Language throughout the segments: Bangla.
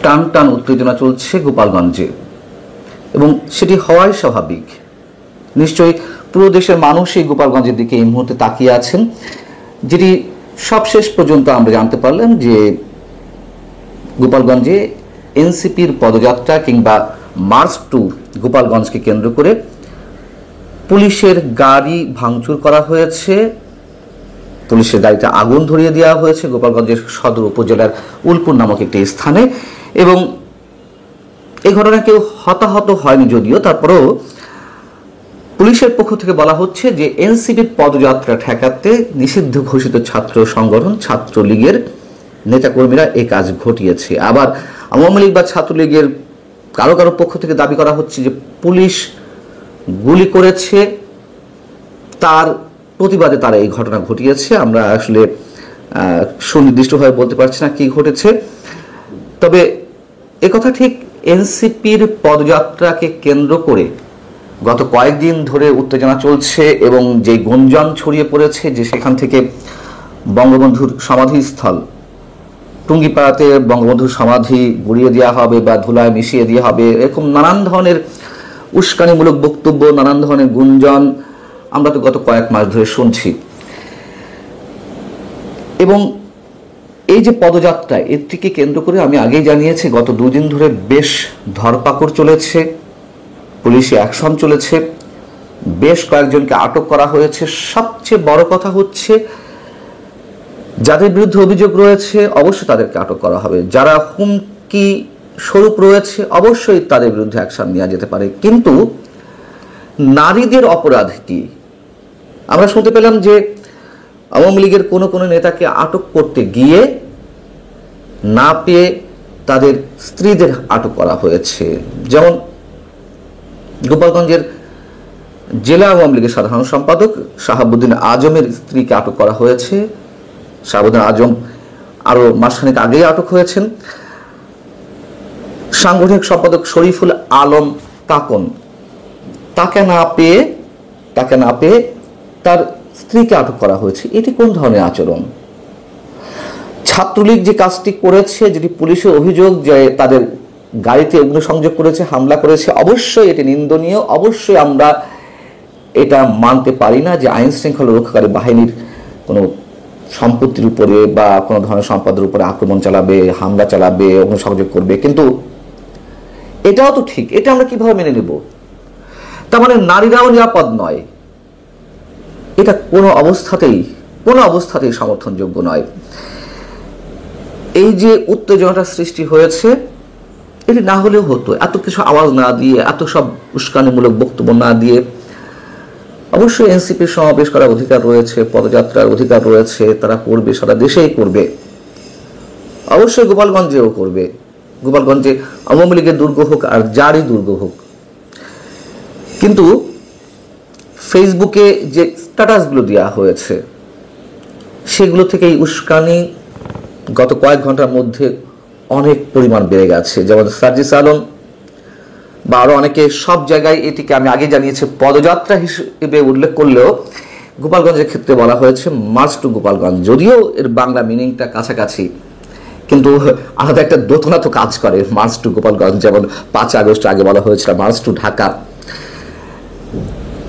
টান টান উত্তেজনা চলছে গোপালগঞ্জে, এবং সেটি হওয়াই স্বাভাবিক। নিশ্চয়ই পুরো দেশের মানুষই গোপালগঞ্জের দিকে এই মুহূর্তে তাকিয়ে আছেন, যেটি সবশেষ পর্যন্ত আমরা জানতে পারলাম যে গোপালগঞ্জে এনসিপির পদযাত্রা কিংবা মার্চ টু গোপালগঞ্জকে কেন্দ্র করে পুলিশের গাড়ি ভাঙচুর করা হয়েছে, পুলিশের গাড়িতে আগুন ধরিয়ে দেওয়া হয়েছে গোপালগঞ্জের সদর উপজেলার উলপুর নামক একটি স্থানে। এবং এই ঘটনায় কেউ হতাহত হয়নি যদিও, তারপরেও পুলিশের পক্ষ থেকে বলা হচ্ছে যে এনসিপির পদযাত্রা ঠেকাতে নিষিদ্ধ ঘোষিত ছাত্র সংগঠন ছাত্রলীগের নেতাকর্মীরা এই কাজ ঘটিয়েছে। আবার আওয়ামী লীগ বা ছাত্রলীগের কারো কারো পক্ষ থেকে দাবি করা হচ্ছে যে পুলিশ গুলি করেছে, তার প্রতিবাদে তারা এই ঘটনা ঘটিয়েছে। আমরা আসলে সুনির্দিষ্টভাবে বলতে পারছি না কি ঘটেছে, তবে একথা ঠিক এনসিপির পদযাত্রাকে কেন্দ্র করে গত কয়েকদিন ধরে উত্তেজনা চলছে এবং যে গুঞ্জন ছড়িয়ে পড়েছে যে সেখান থেকে বঙ্গবন্ধুর সমাধিস্থল টুঙ্গিপাড়াতে বঙ্গবন্ধুর সমাধি গুড়িয়ে দেওয়া হবে বা ধুলায় মিশিয়ে দেওয়া হবে, এরকম নানান ধরনের উস্কানিমূলক বক্তব্য, নানান ধরনের গুঞ্জন আমরা তো গত কয়েক মাস ধরে শুনছি। এবং এই যে পদযাত্রা, এটিকে কেন্দ্র করে আমি আগেই জানিয়েছি গত দুদিন ধরে বেশ ধরপাকড় চলেছে, পুলিশি অ্যাকশন চলেছে, বেশ কয়েকজনকে আটক করা হয়েছে। সবচেয়ে বড় কথা হচ্ছে যাদের বিরুদ্ধে অভিযোগ রয়েছে অবশ্যই তাদেরকে আটক করা হবে, যারা হুমকি স্বরূপ রয়েছে অবশ্যই তাদের বিরুদ্ধে অ্যাকশন নেওয়া যেতে পারে। কিন্তু নারীদের অপরাধ কি? আমরা শুনতে পেলাম যে আওয়ামী লীগের কোনো কোনো নেতাকে আটক করতে গিয়ে না পেয়ে তাদের স্ত্রীদের আটক করা হয়েছে। যেমন গোপালগঞ্জের জেলা আওয়ামী লীগের সাধারণ সম্পাদক শাহাবুদ্দিন আজমের স্ত্রীকে আটক করা হয়েছে। শাহাবুদ্দিন আজম আরো মাসখানেক আগেই আটক হয়েছেন। সাংগঠনিক সম্পাদক শরীফুল আলম কাকন, তাকে না পেয়ে তার স্ত্রীকে আটক করা হয়েছে। এটি কোন ধরনের আচরণ? ছাত্রলীগ যে কাজটি করেছে, যেটি পুলিশের অভিযোগ যে তাদের গাড়িতে অগ্নিসংযোগ করেছে, হামলা করেছে, অবশ্যই এটি নিন্দনীয়। অবশ্যই আমরা এটা মানতে পারি না যে আইন শৃঙ্খলা রক্ষাকারী বাহিনীর কোনো সম্পত্তির উপরে বা কোনো ধরনের সম্পদের উপরে আক্রমণ চালাবে, হামলা চালাবে, অগ্নিসংযোগ করবে। কিন্তু এটাও তো ঠিক, এটা আমরা কিভাবে মেনে নেব? তার মানে নারীরাও নিরাপদ নয়, এটা কোনো অবস্থাতেই সমর্থনযোগ্য নয়। এই যে উত্তেজনাটা সৃষ্টি হয়েছে, এটি না হলেও হতো, এত কিছু আওয়াজ না দিয়ে, এত সব উস্কানিমূলক বক্তব্য না দিয়ে। অবশ্যই এনসিপির সমাবেশ করার অধিকার রয়েছে, পদযাত্রার অধিকার রয়েছে, তারা করবে, সারা দেশেই করবে, অবশ্যই গোপালগঞ্জেও করবে। গোপালগঞ্জে আওয়ামী লীগের দুর্গ হোক আর যারই দুর্গ হোক, কিন্তু ফেসবুকে যে স্ট্যাটাসগুলো দেওয়া হয়েছে সেগুলো থেকে এই উস্কানি গত কয়েক ঘন্টার মধ্যে অনেক পরিমাণ বেড়ে গেছে। যেমন সার্জিস আলম বা আরো অনেকে সব জায়গায় এটিকে আমি আগে জানিয়েছি পদযাত্রা হিসেবে উল্লেখ করলেও গোপালগঞ্জের ক্ষেত্রে বলা হয়েছে মার্চ টু গোপালগঞ্জ। যদিও এর বাংলা মিনিংটা কাছাকাছি, কিন্তু আলাদা একটা দোতনা তো কাজ করে মার্চ টু গোপালগঞ্জ। যেমন 5 আগস্ট আগে বলা হয়েছিল মার্চ টু ঢাকা।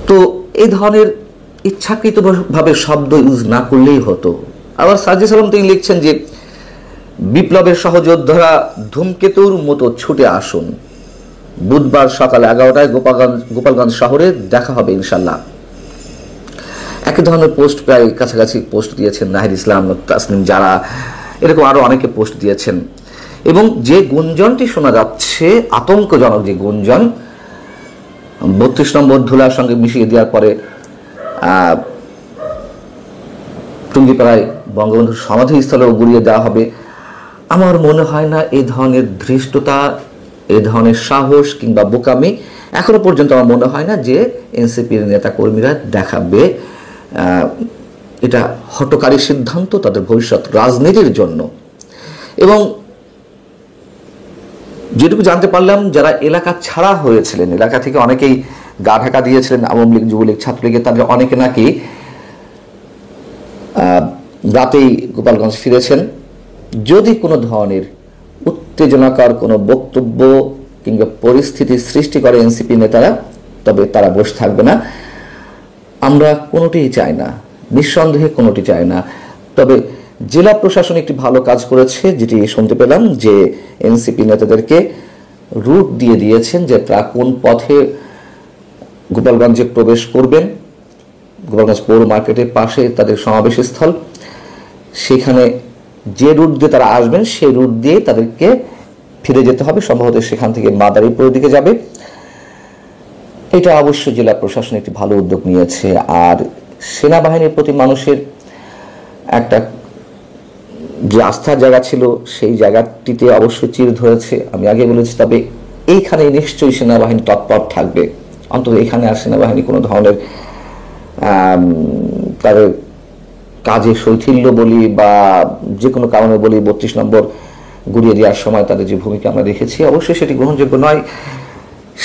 তো এই ধরনের ইচ্ছাকৃতভাবে শব্দ ইউজ না করলেই হতো। আবার সার্জিস আলম তিনি লিখছেন যে বিপ্লবের সহযোদ্ধারা ধূমকেতুর মতো ছুটে আসুন, বুধবার সকাল 11টায় গোপালগঞ্জ শহরে দেখা হবে ইনশাল্লাহ। একই ধরনের পোস্ট প্রায় কাছাকাছি পোস্ট দিয়েছেন নাহিদ ইসলাম, তাসনিম, যারা এরকম আরো অনেকে পোস্ট দিয়েছেন। এবং যে গুঞ্জনটি শোনা যাচ্ছে, আতঙ্কজনক যে গুঞ্জন, 32 নম্বর ধুলার সঙ্গে মিশিয়ে দেওয়ার পরে টুঙ্গিপাড়ায় বঙ্গবন্ধুর সমাধিস্থলেও গুড়িয়ে দেওয়া হবে, আমার মনে হয় না এই ধরনের ধৃষ্টতা, এই ধরনের সাহস কিংবা বোকামি এখনো পর্যন্ত আমার মনে হয় না যে এনসিপির নেতা কর্মীরা দেখাবে। এটা হঠকারী সিদ্ধান্ত তাদের ভবিষ্যৎ রাজনীতির জন্য। এবং যেটুকু জানতে পারলাম, যারা এলাকা ছাড়া হয়েছিলেন, এলাকা থেকে অনেকেই গা ঢাকা দিয়েছিলেন আওয়ামী লীগ, যুবলীগ, ছাত্রলীগের, তাদের অনেকে নাকি রাতেই গোপালগঞ্জ ফিরেছেন। যদি কোনো ধরনের উত্তেজনাকর কোনো বক্তব্য কিংবা পরিস্থিতি সৃষ্টি করে এনসিপি নেতারা, তবে তারা বসে থাকবে না। আমরা কোনোটিই চাই না, নিঃসন্দেহে কোনোটি চাই না। তবে জেলা প্রশাসন একটি ভালো কাজ করেছে, যেটি শুনতে পেলাম যে এনসিপি নেতাদেরকে রুট দিয়ে দিয়েছেন যে তারা কোন পথে গোপালগঞ্জে প্রবেশ করবেন। গোপালগঞ্জ পৌর মার্কেটের পাশে তাদের সমাবেশ স্থল, সেখানে যে রুট দিয়ে তারা আসবেন সেই রুট দিয়ে তাদেরকে ফিরে যেতে হবে। সম্ভবত সেখান থেকে মাদারীপুরের দিকে যাবে। এটা অবশ্যই জেলা প্রশাসন একটি ভালো উদ্যোগ নিয়েছে। আর সেনাবাহিনীর প্রতি মানুষের একটা যে আস্থার জায়গা ছিল সেই জায়গাটিতে অবশ্যই চির ধরেছে, আমি আগে বলেছি। তবে এইখানে নিশ্চয়ই সেনাবাহিনী তৎপর থাকবে। অন্তত এখানে আর সেনাবাহিনী কোনো ধরনের তাদের কাজে শৈথিল্য বলি বা যে কোনো কারণে বলি 32 নম্বর গুড়িয়ে দেওয়ার সময় তাদের যে ভূমিকা আমরা দেখেছি, অবশ্যই সেটি গ্রহণযোগ্য নয়।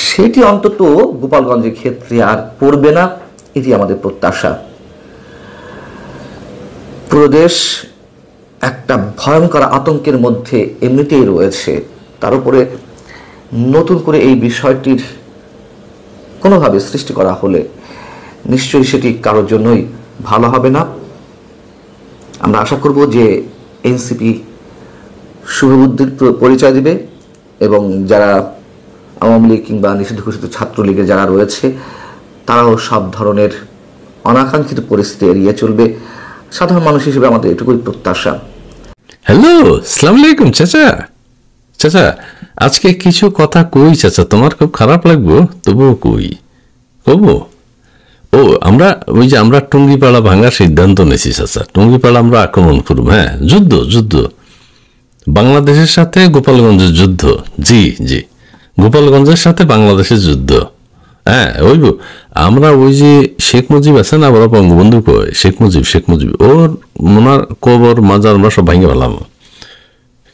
সেটি অন্তত গোপালগঞ্জের ক্ষেত্রে আর পড়বে না, এটি আমাদের প্রত্যাশা। পুরো দেশ একটা ভয়ঙ্কর আতঙ্কের মধ্যে এমনিতেই রয়েছে, তার উপরে নতুন করে এই বিষয়টির কোনোভাবে সৃষ্টি করা হলে নিশ্চয়ই সেটি কারোর জন্যই ভালো হবে না। আমরা আশা করব যে এনসিপি শুভবুদ্ধির পরিচয় দিবে এবং যারা আওয়ামী লীগ কিংবা নিষিদ্ধ ঘোষিত ছাত্রলীগের যারা রয়েছে তারাও সব ধরনের অনাকাঙ্ক্ষিত পরিস্থিতি এড়িয়ে চলবে। সাধারণ মানুষ হিসেবে আমাদের এটুকুই প্রত্যাশা। হ্যালো, আসসালামু আলাইকুম চাচা। চাচা, আজকে কিছু কথা কই চাচা, তোমার খুব খারাপ লাগবো, তবুও কই কব। ও আমরা টুঙ্গিপাড়া ভাঙার সিদ্ধান্ত নিয়েছি চাচা। টুঙ্গিপাড়া আমরা আক্রমণ করব। হ্যাঁ, যুদ্ধ বাংলাদেশের সাথে গোপালগঞ্জের যুদ্ধ। জি জি, গোপালগঞ্জের সাথে বাংলাদেশের যুদ্ধ। হ্যাঁ, আমরা ওই যে শেখ মুজিব আছে না, বড় বঙ্গবন্ধু কয় শেখ মুজিব ওর ওনার কবর মাজার আমরা সব ভাঙে পেলাম।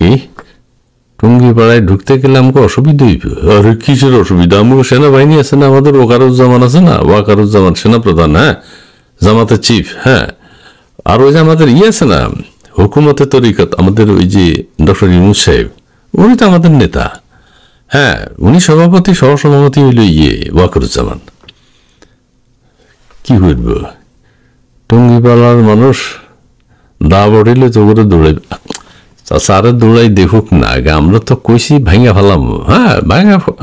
কি টুঙ্গিপাড়ায় ঢুকতে গেলে আমাকে অসুবিধা হইবে? আরে কিসের অসুবিধা? আমি সেনাবাহিনী আছে না, আমাদের ওয়াকারুজ্জামান আছে না, ওয়াকারুজ্জামান সেনাপ্রধান, হ্যাঁ, জামাতের চিফ, হ্যাঁ। আর ওই যে আমাদের আছে না, হুকুমতে তরিকত, আমাদের ওই যে ডক্টর ইউনূস সাহেব, উনি তো আমাদের নেতা। হ্যাঁ, উনি সভাপতি, সহসভাপতি হইল ওয়াকারুজ্জামান। কি হইব? টুঙ্গিপাড়ার মানুষ দা বড়িলে তো করে দৌড়াইবে। সারে দৌড়াই দেখুক না আগে, আমরা তো কইছি ভাঙা ফেলাম। হ্যাঁ,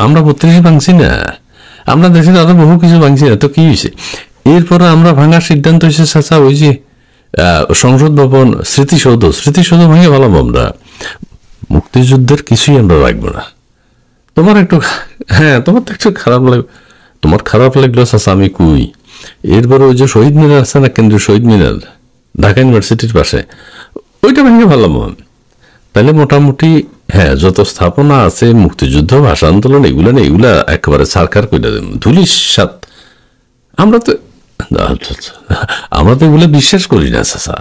আমরা 32 ভাঙছি না, আমরা দেশের আরো বহু কিছু ভাঙছি না, তো কি হয়েছে? এরপরে আমরা ভাঙার সিদ্ধান্ত হয়েছে চাচা ওই যে সংসদ ভবন, স্মৃতিসৌধ ভাঙে ফেলাম আমরা। মুক্তিযুদ্ধের কিছুই আমরা রাখবো না। তোমার তো একটু খারাপ লাগবে, তোমার খারাপ লাগলো চাচা, আমি কই। এরপরে ওই যে শহীদ মিনার আছে না, কেন্দ্রীয় শহীদ মিনার ঢাকা ইউনিভার্সিটির পাশে, ওইটা ভেঙে ফেলাম। তাহলে মোটামুটি হ্যাঁ, যত স্থাপনা আছে মুক্তিযুদ্ধ, ভাষা আন্দোলন, এগুলা একেবারে সারকার করে দেব, ধুলিস সাত। আমরা তো এগুলো বিশ্বাস করি না চাচা।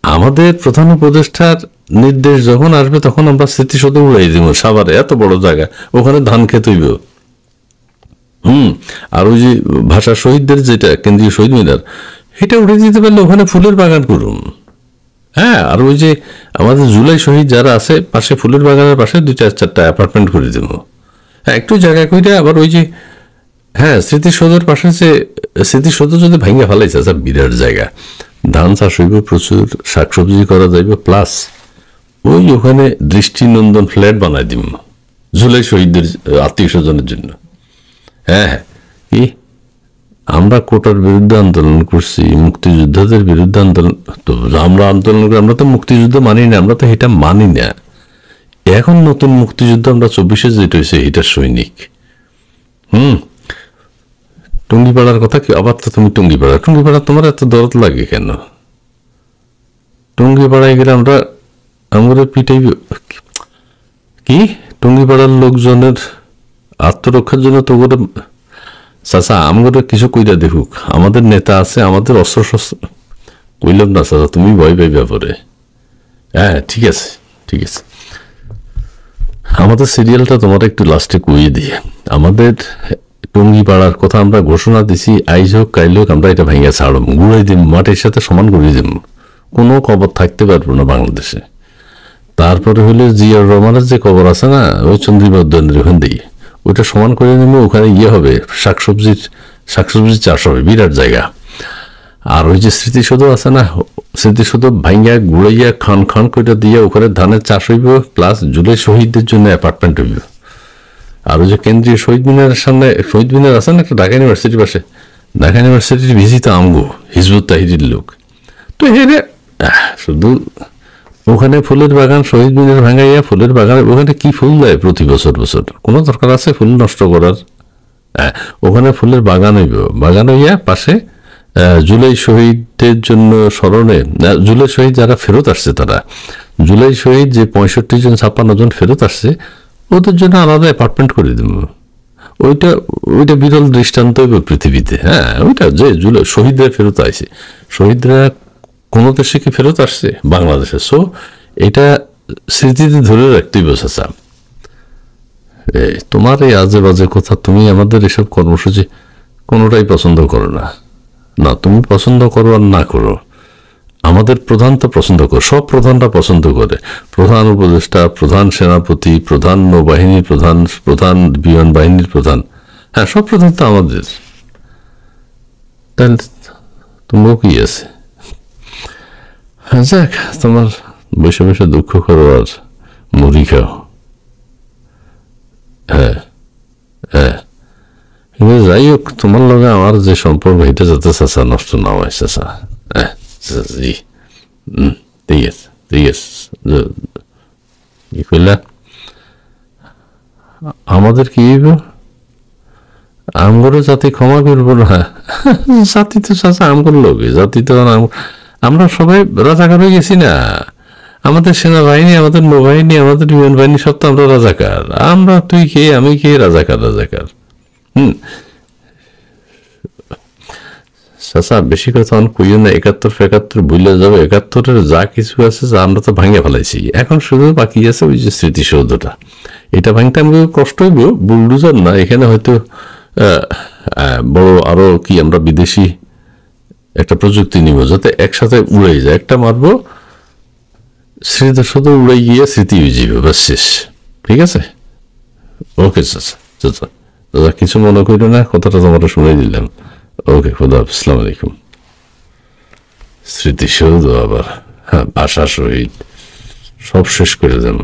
আমাদের প্রধান উপদেষ্টার নির্দেশ যখন আসবে তখন আমরা স্মৃতিসৌধ উড়াই দিব। সাভারে এত বড় জায়গা, ওখানে ধান খেতে হইব। আর ওই যে ভাষা শহীদদের যেটা কেন্দ্রীয় শহীদ মিনার, এটা উঠে দিতে পারলে ওখানে ফুলের বাগান করুন। হ্যাঁ, আর ওই যে আমাদের জুলাই শহীদ যারা আছে পাশে ফুলের বাগানের পাশে 2-4টা অ্যাপার্টমেন্ট করে দেব। হ্যাঁ, একটু জায়গা করে আবার ওই যে হ্যাঁ স্মৃতিসৌধের পাশে যে স্মৃতিসৌধ যদি ভাঙা ফেলাইছে, আচ্ছা বিরাট জায়গা, ধান চাষ হইব, প্রচুর শাকসবজি করা যাইব, প্লাস ওই ওখানে দৃষ্টিনন্দন ফ্ল্যাট বানাই দিব জুলাই শহীদদের আত্মীয় স্বজনের জন্য। হ্যাঁ, কি আমরা কোটার বিরুদ্ধে আন্দোলন করছি, মুক্তিযোদ্ধাদের বিরুদ্ধে আন্দোলন, তো আমরা আন্দোলন করি, আমরা তো মুক্তিযুদ্ধ মানি না, আমরা তো এটা মানি না। এখন নতুন মুক্তিযুদ্ধ আমরা 24-এ যেটা হয়েছে এটার সৈনিক। টুঙ্গিপাড়ার কথা কি আবার? তো তুমি টুঙ্গিপাড়া তোমার এত দরদ লাগে কেন? টুঙ্গিপাড়ায় গেলে আমরা পিটাইব কি? টুঙ্গিপাড়ার লোকজনের আত্মরক্ষার জন্য তো করে চাচা আমরা কিছু কইরা দেখুক, আমাদের নেতা আছে, আমাদের অস্ত্র শস্ত্র কইলাম না চাচা, তুমি ভয় পাই ব্যাপারে। হ্যাঁ, ঠিক আছে। আমাদের সিরিয়ালটা তোমার একটু লাস্টে কইয়ে দিয়ে, আমাদের টুঙ্গিপাড়ার কথা আমরা ঘোষণা দিছি, আইজ হোক কাইল হোক আমরা এটা ভেঙে ছাড়ব, গুড়াই দিব, মাটির সাথে সমান করে দিব, কোনো কবর থাকতে পারবো না বাংলাদেশে। তারপরে হলে জিয়াউর রহমানের যে কবর আছে না, ওই চন্দ্রিমা উদ্যানের ওখান দিয়ে ওইটা সমান করে নেবো, ওখানে হবে শাকসবজি চাষ হবে, বিরাট জায়গা। আর ওই যে স্মৃতিসৌধ আছে না, স্মৃতিসৌধ ভাঙ্গা গুড়াইয়া খান খান করে দিয়ে ওখানে ধানের চাষ হইব, প্লাস জুলাই শহীদদের জন্য অ্যাপার্টমেন্ট হইব। আর ওই যে কেন্দ্রীয় শহীদ মিনারের সামনে, শহীদ মিনার আছে না একটা ঢাকা ইউনিভার্সিটির পাশে, ঢাকা ইউনিভার্সিটির ভিজিত আমগো হিজবুত তাহিরির লোক। তো হেরে শুধু ওখানে ফুলের বাগান, শহীদ মিনার ভাঙাইয়া ফুলের বাগান, ওখানে কি ফুল দেয় প্রতি বছর বছর, কোনো দরকার আছে ফুল নষ্ট করার? ওখানে ফুলের বাগান হইব, বাগান হইয়া পাশে জুলাই শহীদদের জন্য স্মরণে, জুলাই শহীদ যারা ফেরত আসছে, তারা জুলাই শহীদ যে 65 জন 56 জন ফেরত আসছে, ওদের জন্য আলাদা অ্যাপার্টমেন্ট করে দেব। ওইটা বিরল দৃষ্টান্ত পৃথিবীতে। হ্যাঁ, ওইটা যে জুলাই শহীদরা ফেরত আসছে, শহীদরা কোনো দেশে কি ফেরত আসছে? বাংলাদেশে। সো এটা স্মৃতিতে ধরে রাখতেই বসেছে। তোমার এই আজে বাজে কথা, তুমি আমাদের এসব কর্মসূচি কোনোটাই পছন্দ করো না। না, তুমি পছন্দ করো আর না করো, আমাদের প্রধান তো পছন্দ করে, সব প্রধানরা পছন্দ করে। প্রধান উপদেষ্টা, প্রধান সেনাপতি, প্রধান নৌবাহিনীর প্রধান, প্রধান বিমান বাহিনীর প্রধান, হ্যাঁ সব প্রধান তো আমাদের। তাহলে তুমিও কি আছে? যাক, তোমার বসে বসে দুঃখ করো আর মুড়ি খাও। হ্যাঁ হ্যাঁ, যাই হোক, তোমার লগে আমার যে সম্পর্ক, এটা যাতে চাচা নষ্ট না হয় চাচা। হ্যাঁ জি, ঠিক আছে ঠিক আছে। কি কইলা? আমাদের কি আমগরে জাতি ক্ষমা করবো না? জাতি তো চাচা আমগর লোকে, জাতি তো আমরা সবাই রাজাকার হয়ে গেছি না। আমাদের সেনাবাহিনী, আমাদের নৌবাহিনী, আমাদের বিমান বাহিনী সব তো আমরা রাজাকার। আমরা তুই কে আমি কে, রাজাকার রাজাকার। চাচা বেশি কথা কইও না, 71 ভুলে যাবো। 71-এর যা কিছু আছে যা আমরা তো ভাঙে ফেলাইছি, এখন শুধু বাকি আছে ওই যে স্মৃতিসৌধটা। এটা ভাঙতে আমাকে কষ্ট হইব, বুলডুজার না। এখানে হয়তো বড় আরো কি আমরা বিদেশি একটা প্রযুক্তি নিব, যাতে একসাথে উড়ে যায়। একটা মারবো, স্মৃতিসৌধ উড়ে গিয়ে স্মৃতি হয়ে যাবে, বাস শেষ। ঠিক আছে, ওকে চাচা চাচা দাদা, কিছু মনে করো না, কথাটা তোমার শুনে দিলাম। ওকে, খুদা, আসসালামু আলাইকুম। স্মৃতিসৌধ আবার, হ্যাঁ, ভাষা শহীদ সব শেষ করে দেব।